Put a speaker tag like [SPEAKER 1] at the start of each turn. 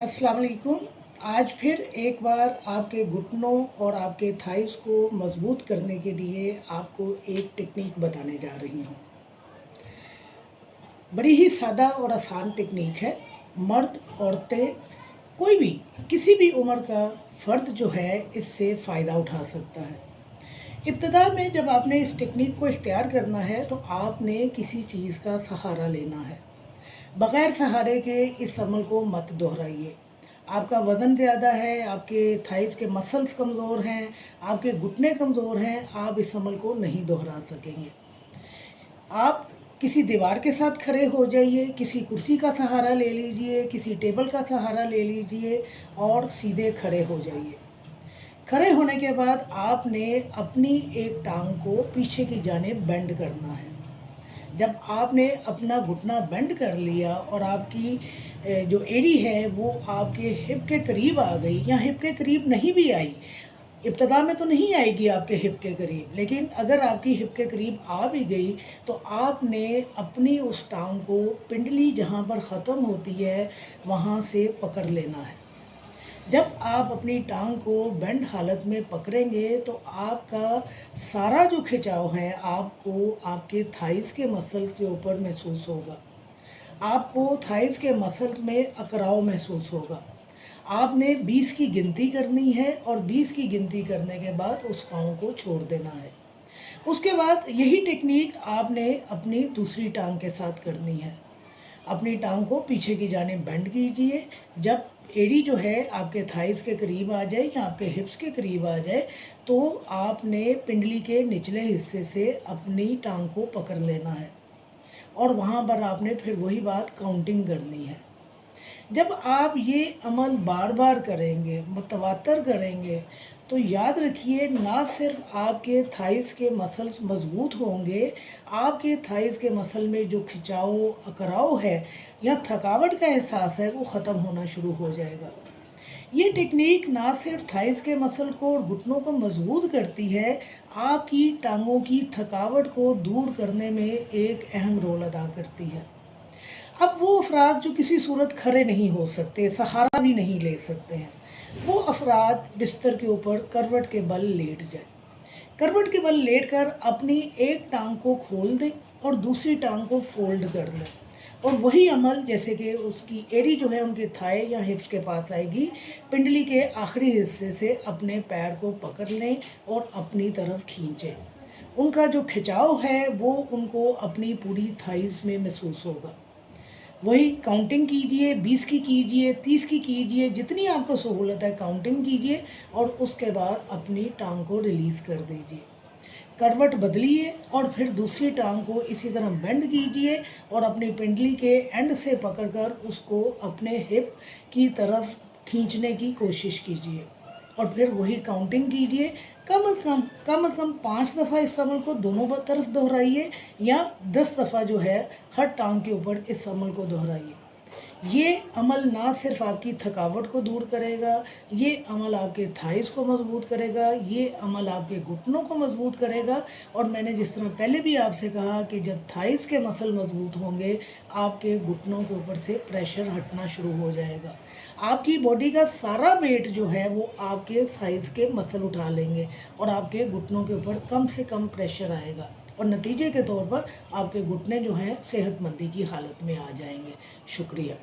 [SPEAKER 1] अस्सलाम वालेकुम। आज फिर एक बार आपके घुटनों और आपके थाइस को मज़बूत करने के लिए आपको एक टेक्निक बताने जा रही हूँ। बड़ी ही सादा और आसान टेक्निक है। मर्द, औरतें, कोई भी, किसी भी उम्र का फ़र्द जो है इससे फ़ायदा उठा सकता है। इब्तिदा में जब आपने इस टेक्निक को इख्तियार करना है तो आपने किसी चीज़ का सहारा लेना है। बग़ैर सहारे के इस अमल को मत दोहराइए। आपका वज़न ज़्यादा है, आपके थाइस के मसल्स कमज़ोर हैं, आपके घुटने कमज़ोर हैं, आप इस अमल को नहीं दोहरा सकेंगे। आप किसी दीवार के साथ खड़े हो जाइए, किसी कुर्सी का सहारा ले लीजिए, किसी टेबल का सहारा ले लीजिए और सीधे खड़े हो जाइए। खड़े होने के बाद आपने अपनी एक टाँग को पीछे की जानिब बेंड करना है। जब आपने अपना घुटना बेंड कर लिया और आपकी जो एड़ी है वो आपके हिप के करीब आ गई या हिप के करीब नहीं भी आई, इब्तिदा में तो नहीं आएगी आपके हिप के करीब, लेकिन अगर आपकी हिप के करीब आ भी गई तो आपने अपनी उस टाँग को पिंडली जहाँ पर ख़त्म होती है वहाँ से पकड़ लेना है। जब आप अपनी टाँग को बेंड हालत में पकड़ेंगे तो आपका सारा जो खिंचाव है आपको आपके थाइस के मसल्स के ऊपर महसूस होगा। आपको थाइस के मसल्स में अकड़ाव महसूस होगा। आपने 20 की गिनती करनी है और 20 की गिनती करने के बाद उस पाँव को छोड़ देना है। उसके बाद यही टेक्निक आपने अपनी दूसरी टाँग के साथ करनी है। अपनी टाँग को पीछे की जानिब बेंड कीजिए। जब एड़ी जो है आपके थाइस के करीब आ जाए या आपके हिप्स के करीब आ जाए तो आपने पिंडली के निचले हिस्से से अपनी टाँग को पकड़ लेना है और वहाँ पर आपने फिर वही बात काउंटिंग करनी है। जब आप ये अमल बार बार करेंगे, मुतवातर करेंगे, तो याद रखिए ना सिर्फ आपके थाइस के मसल्स मज़बूत होंगे, आपके थाइस के मसल में जो खिंचाव, अकड़ाव है या थकावट का एहसास है वो ख़त्म होना शुरू हो जाएगा। ये टेक्निक ना सिर्फ थाइस के मसल को और घुटनों को मज़बूत करती है, आपकी टांगों की थकावट को दूर करने में एक अहम रोल अदा करती है। अब वो अफ़राद जो किसी सूरत खड़े नहीं हो सकते, सहारा भी नहीं ले सकते हैं, वो अफ़राद बिस्तर के ऊपर करवट के बल लेट जाएँ। करवट के बल लेटकर अपनी एक टाँग को खोल दें और दूसरी टाँग को फ़ोल्ड कर लें और वही अमल जैसे कि उसकी एड़ी जो है उनके थाई या हिप्स के पास आएगी, पिंडली के आखिरी हिस्से से अपने पैर को पकड़ लें और अपनी तरफ खींचें। उनका जो खिंचाव है वो उनको अपनी पूरी थाइस में महसूस होगा। वही काउंटिंग कीजिए, 20 की कीजिए, 30 की कीजिए, जितनी आपको सहूलत है काउंटिंग कीजिए और उसके बाद अपनी टाँग को रिलीज़ कर दीजिए। करवट बदलिए और फिर दूसरी टाँग को इसी तरह बेंड कीजिए और अपनी पिंडली के एंड से पकड़कर उसको अपने हिप की तरफ खींचने की कोशिश कीजिए और फिर वही काउंटिंग कीजिए। कम 5 दफ़ा इस अमल को दोनों तरफ दोहराइए या 10 दफ़ा जो है हर टाँग के ऊपर इस अमल को दोहराइए। ये अमल ना सिर्फ आपकी थकावट को दूर करेगा, ये अमल आपके थाइस को मज़बूत करेगा, ये अमल आपके घुटनों को मज़बूत करेगा और मैंने जिस तरह पहले भी आपसे कहा कि जब थाइस के मसल मज़बूत होंगे, आपके घुटनों के ऊपर से प्रेशर हटना शुरू हो जाएगा। आपकी बॉडी का सारा वेट जो है वो आपके थाइस के मसल उठा लेंगे और आपके घुटनों के ऊपर कम से कम प्रेशर आएगा और नतीजे के तौर पर आपके घुटने जो हैं सेहतमंदी की हालत में आ जाएंगे। शुक्रिया।